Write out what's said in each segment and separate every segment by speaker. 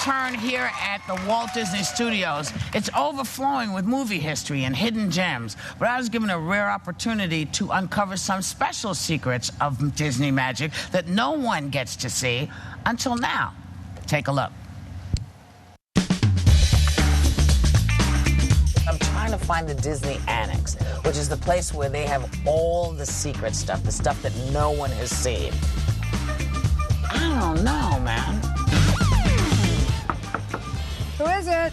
Speaker 1: turn here at the Walt Disney Studios. It's overflowing with movie history and hidden gems, but I was given a rare opportunity to uncover some special secrets of Disney magic that no one gets to see until now. Take a look. I'm trying to find the Disney Annex, which is the place where they have all the secret stuff, the stuff that no one has seen. I don't know, man.
Speaker 2: Who is it?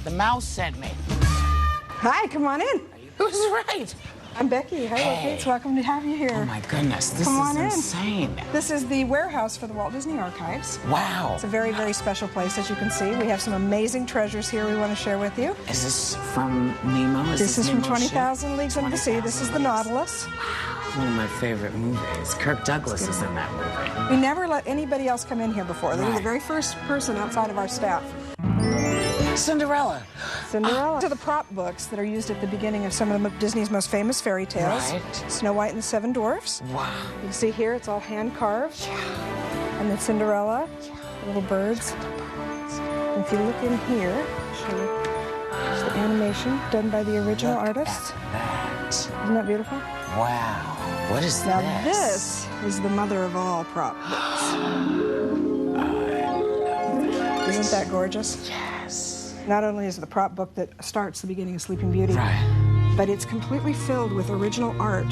Speaker 1: The mouse sent me.
Speaker 2: Hi, come on in.
Speaker 1: Who's right?
Speaker 2: I'm Becky. Hi,
Speaker 1: Hey.
Speaker 2: It's welcome to have you here.
Speaker 1: Oh my goodness, this
Speaker 2: Come on
Speaker 1: is
Speaker 2: in.
Speaker 1: insane.
Speaker 2: This is the warehouse for the Walt Disney Archives.
Speaker 1: Wow.
Speaker 2: It's a very, very special place, as you can see. We have some amazing treasures here we want to share with you.
Speaker 1: Is this from Nemo?
Speaker 2: This is from
Speaker 1: Nemo's
Speaker 2: 20,000 Leagues Under the Sea. This is the Nautilus.
Speaker 1: One of my favorite movies. Kirk Douglas is in that movie.
Speaker 2: We never let anybody else come in here before. They were the
Speaker 1: Right.
Speaker 2: very first person outside of our staff.
Speaker 1: Cinderella.
Speaker 2: Cinderella. These are the prop books that are used at the beginning of some of Disney's most famous fairy tales.
Speaker 1: Right.
Speaker 2: Snow White and the Seven Dwarfs.
Speaker 1: Wow.
Speaker 2: You can see here it's all hand carved. And then Cinderella, the little birds. And if you look in here, it's the animation done by the original artist.
Speaker 1: That.
Speaker 2: Isn't that beautiful?
Speaker 1: Wow. What is
Speaker 2: Now
Speaker 1: this?
Speaker 2: this is the mother of all prop books. Isn't that gorgeous?
Speaker 1: Yes.
Speaker 2: Not only is it the prop book that starts the beginning of Sleeping Beauty,
Speaker 1: Right.
Speaker 2: but it's completely filled with original art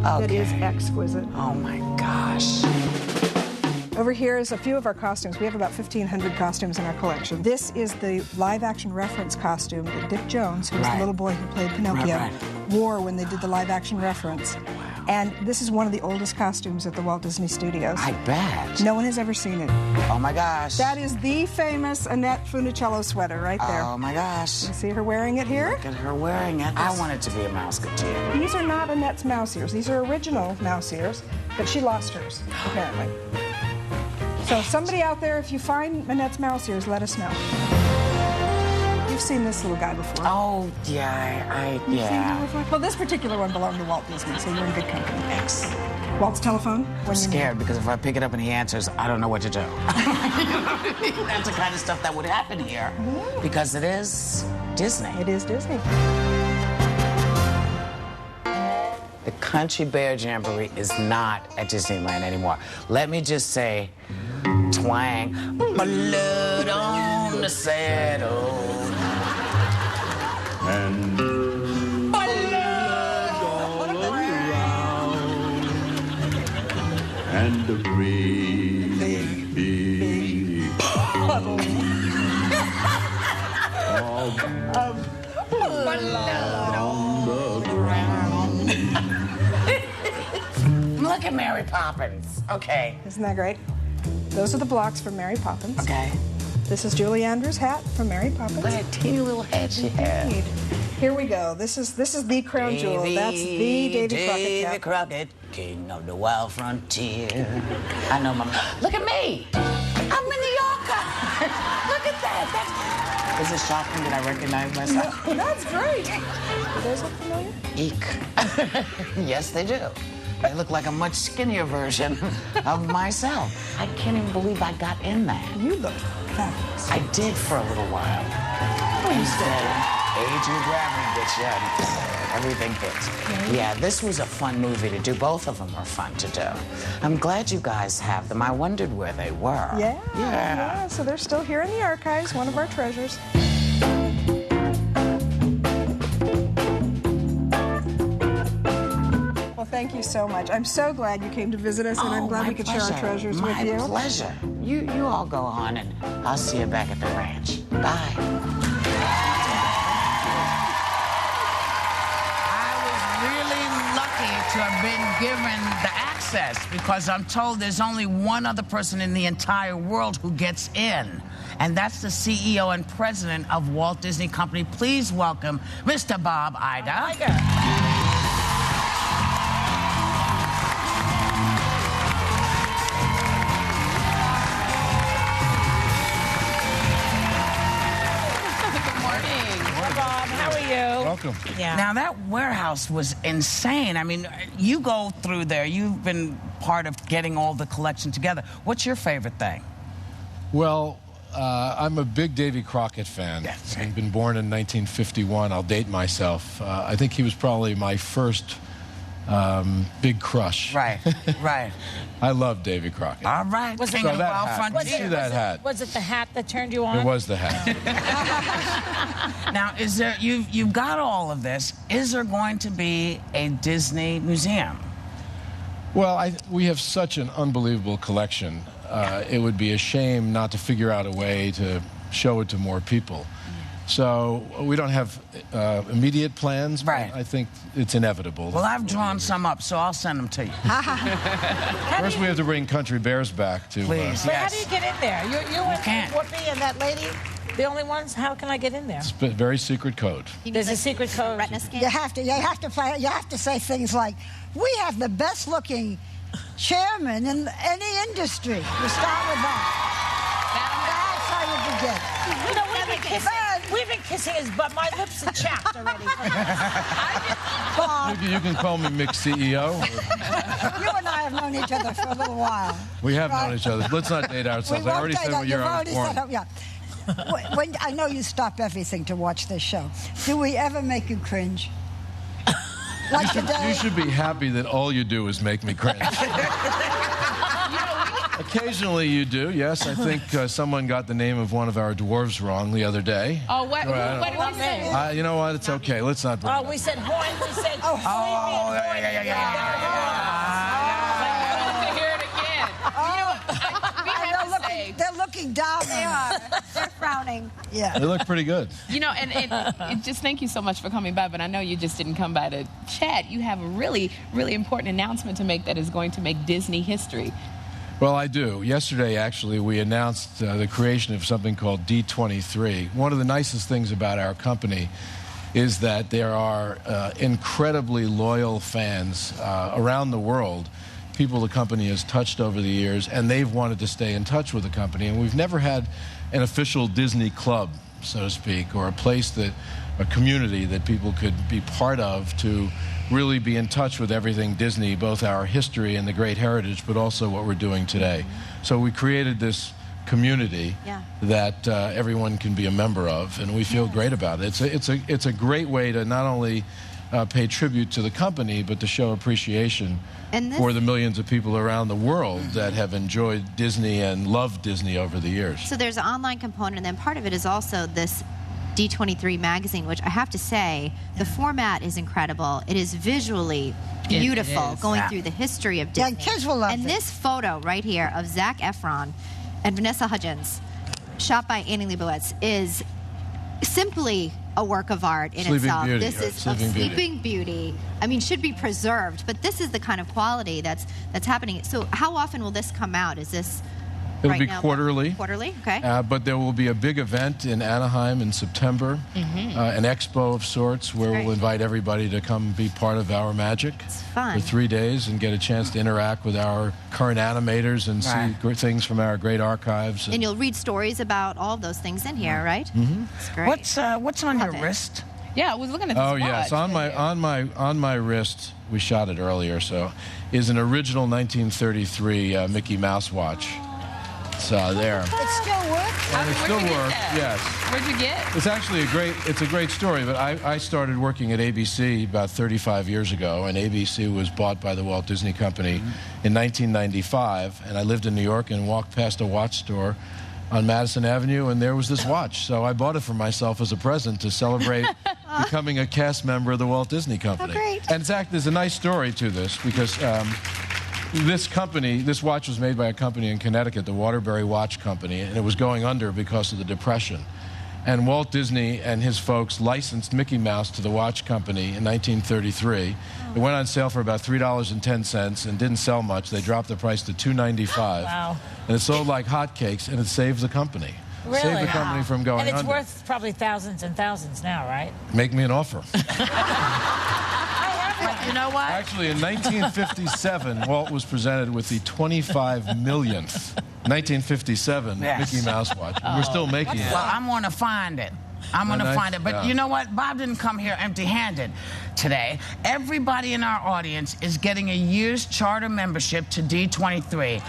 Speaker 2: that
Speaker 1: Okay.
Speaker 2: is exquisite.
Speaker 1: Oh my gosh.
Speaker 2: Over here is a few of our costumes. We have about 1,500 costumes in our collection. This is the live-action reference costume that Dick Jones, who was
Speaker 1: Right.
Speaker 2: the little boy who played Pinocchio,
Speaker 1: Right.
Speaker 2: wore when they did the live-action reference. And this is one of the oldest costumes at the Walt Disney Studios.
Speaker 1: I bet.
Speaker 2: No one has ever seen it.
Speaker 1: Oh my gosh.
Speaker 2: That is the famous Annette Funicello sweater right there.
Speaker 1: Oh my gosh.
Speaker 2: You see her wearing it here?
Speaker 1: Look at her wearing it. I want it to be a Mouseketeer.
Speaker 2: These are not Annette's mouse ears. These are original mouse ears, but she lost hers, apparently. So somebody out there, if you find Annette's mouse ears, let us know. You've seen this little guy before.
Speaker 1: Oh, yeah,
Speaker 2: You've seen
Speaker 1: yeah.
Speaker 2: him before? Well, this particular one belonged to Walt Disney, so you're in good company.
Speaker 1: Excellent.
Speaker 2: Walt's telephone.
Speaker 1: I'm scared because if I pick it up and he answers, I don't know what to do. That's the kind of stuff that would happen here because it is Disney.
Speaker 2: It is Disney.
Speaker 1: The Country Bear Jamboree is not at Disneyland anymore. Let me just say, twang, my blood on the saddle.
Speaker 3: And
Speaker 1: My blood
Speaker 3: all around, and the great big puddle of blood on the ground.
Speaker 1: Look at Mary Poppins. Okay.
Speaker 2: Isn't that great? Those are the blocks from Mary Poppins.
Speaker 1: Okay.
Speaker 2: This is Julie Andrews' hat from Mary Poppins.
Speaker 1: Look at that teeny little head she has.
Speaker 2: Here we go. This is the crown jewel. That's the Davy Crockett
Speaker 1: Davy
Speaker 2: cap.
Speaker 1: Crockett, king of the wild frontier. I know my. Look at me. I'm a New Yorker. Look at that. Is it shocking that I recognize myself?
Speaker 2: No, that's great. Do those look familiar?
Speaker 1: Eek. Yes, they do. They look like a much skinnier version of myself. I can't even believe I got in that.
Speaker 2: You look fabulous.
Speaker 1: I did for a little while. And then age and gravity gets you, and everything hits. Yeah, this was a fun movie to do. Both of them are fun to do. I'm glad you guys have them. I wondered where they were.
Speaker 2: Yeah. So they're still here in the archives, one of our treasures. Well, thank you so much. I'm so glad you came to visit us, and I'm glad
Speaker 1: my
Speaker 2: we could share our treasures with you.
Speaker 1: My pleasure. You all go on, and I'll see you back at the ranch. Bye. I was really lucky to have been given the access because I'm told there's only one other person in the entire world who gets in. And that's the CEO and president of Walt Disney Company. Please welcome Mr. Bob Iger.
Speaker 4: Welcome.
Speaker 5: Yeah.
Speaker 1: Now, that warehouse was insane. I mean, you go through there. You've been part of getting all the collection together. What's your favorite thing?
Speaker 4: Well, I'm a big Davy Crockett fan.
Speaker 1: Yes.
Speaker 4: Having been born in 1951, I'll date myself. I think he was probably my first big crush.
Speaker 1: Right, right.
Speaker 4: I love Davy Crockett.
Speaker 1: All right.
Speaker 5: Was it
Speaker 1: King of
Speaker 4: that
Speaker 1: Wild
Speaker 4: hat?
Speaker 1: Frontier.
Speaker 4: See that hat?
Speaker 5: Was it the hat that turned you on?
Speaker 4: It was the hat.
Speaker 1: Now, is there? You've got all of this. Is there going to be a Disney museum?
Speaker 4: Well, we have such an unbelievable collection. It would be a shame not to figure out a way to show it to more people. So we don't have immediate plans,
Speaker 1: Right.
Speaker 4: but I think it's inevitable.
Speaker 1: Well, I've drawn some up, so I'll send them to you.
Speaker 4: First, we have to bring Country Bears back to...
Speaker 1: Please.
Speaker 5: But how
Speaker 1: Yes.
Speaker 5: do you get in there? You and
Speaker 1: can't.
Speaker 5: Whoopi and that lady, the only ones? How can I get in there?
Speaker 4: It's a very secret code.
Speaker 5: There's a secret code.
Speaker 6: Retina scan?
Speaker 7: You have to say things like, "We have the best looking chairman in any industry." You start with that. That's how you begin.
Speaker 5: You know, we've been kissing his butt. My lips are chapped already.
Speaker 7: Bob,
Speaker 4: You can call me Mick CEO.
Speaker 7: you and I have known each other for a little while.
Speaker 4: We have
Speaker 7: Right.
Speaker 4: known each other. Let's not date ourselves.
Speaker 7: We
Speaker 4: I
Speaker 7: won't
Speaker 4: already
Speaker 7: date
Speaker 4: said
Speaker 7: that.
Speaker 4: when
Speaker 7: You've
Speaker 4: you're
Speaker 7: already
Speaker 4: born.
Speaker 7: said it, yeah. When I know you stop everything to watch this show. Do we ever make you cringe? Like today?
Speaker 4: You should be happy that all you do is make me cringe. Occasionally you do, yes. I think someone got the name of one of our dwarves wrong the other day.
Speaker 6: Oh, what did we say?
Speaker 4: You know what? It's okay. Let's not bring it
Speaker 5: Oh,
Speaker 4: up.
Speaker 5: we said horn. We said
Speaker 6: To hear it again.
Speaker 7: They're looking down.
Speaker 6: They are. They're frowning.
Speaker 7: Yeah.
Speaker 4: They look pretty good.
Speaker 8: You know, and just thank you so much for coming by, but I know you just didn't come by to chat. You have a really, really important announcement to make that is going to make Disney history.
Speaker 4: Well, I do. Yesterday, actually, we announced the creation of something called D23. One of the nicest things about our company is that there are incredibly loyal fans around the world, people the company has touched over the years, and they've wanted to stay in touch with the company. And we've never had an official Disney club, so to speak, or a community that people could be part of to really be in touch with everything Disney, both our history and the great heritage, but also what we're doing today. So we created this community that everyone can be a member of, and we feel great about it. It's a great way to not only pay tribute to the company, but to show appreciation for the millions of people around the world that have enjoyed Disney and loved Disney over the years.
Speaker 6: So there's an online component, and then part of it is also this D23 magazine, which I have to say, the format is incredible. It is visually beautiful, going through the history of Disney.
Speaker 7: Yeah, kids will love
Speaker 6: and
Speaker 7: it.
Speaker 6: This photo right here of Zac Efron and Vanessa Hudgens, shot by Annie Leibovitz, is simply a work of art in
Speaker 4: Sleeping
Speaker 6: itself.
Speaker 4: Beauty,
Speaker 6: This
Speaker 4: right?
Speaker 6: is
Speaker 4: Sleeping Beauty.
Speaker 6: Sleeping Beauty. I mean, should be preserved, but this is the kind of quality that's happening. So how often will this come out? Is this
Speaker 4: It'll
Speaker 6: right
Speaker 4: be
Speaker 6: now?
Speaker 4: quarterly.
Speaker 6: Quarterly, okay.
Speaker 4: But there will be a big event in Anaheim in September, an expo of sorts, where
Speaker 6: Great.
Speaker 4: we'll invite everybody to come be part of our magic
Speaker 6: It's fun.
Speaker 4: for 3 days and get a chance to interact with our current animators and see great things from our great archives.
Speaker 6: And you'll read stories about all of those things in here, right? Mm-hmm. It's great.
Speaker 1: What's on your
Speaker 6: Love it.
Speaker 1: wrist?
Speaker 8: Yeah, I was looking at this
Speaker 4: Oh
Speaker 8: watch.
Speaker 4: yes, on my wrist, we shot it earlier, so is an original 1933 Mickey Mouse watch. It's there.
Speaker 7: It still works?
Speaker 4: And it still works, yes.
Speaker 8: Where'd you get?
Speaker 4: It's actually a great story, but I started working at ABC about 35 years ago, and ABC was bought by the Walt Disney Company in 1995, and I lived in New York and walked past a watch store on Madison Avenue, and there was this watch. So I bought it for myself as a present to celebrate becoming a cast member of the Walt Disney Company.
Speaker 6: Oh, great.
Speaker 4: And in fact, there's a nice story to this, because this watch was made by a company in Connecticut, the Waterbury Watch Company, and it was going under because of the Depression. And Walt Disney and his folks licensed Mickey Mouse to the watch company in 1933. It went on sale for about $3.10 and didn't sell much. They dropped the price to $2.95.
Speaker 5: Wow.
Speaker 4: And it sold like hotcakes, and it saved the company.
Speaker 5: Really?
Speaker 4: Saved the company from going
Speaker 5: And it's
Speaker 4: under.
Speaker 5: worth probably thousands and thousands now, right?
Speaker 4: Make me an offer.
Speaker 1: But you know what?
Speaker 4: Actually, in 1957, Walt was presented with the 25 millionth 1957
Speaker 1: Yes.
Speaker 4: Mickey Mouse watch. We're still making it.
Speaker 1: Well, I'm going to find it. I'm going to
Speaker 4: nice?
Speaker 1: find it. But
Speaker 4: Yeah.
Speaker 1: you know what? Bob didn't come here empty-handed today. Everybody in our audience is getting a year's charter membership to D23.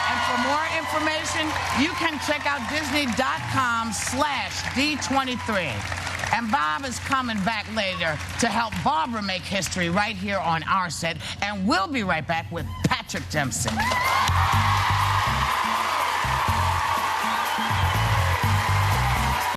Speaker 1: And for more more information, you can check out Disney.com/D23. And Bob is coming back later to help Barbara make history right here on our set. And we'll be right back with Patrick Dempsey.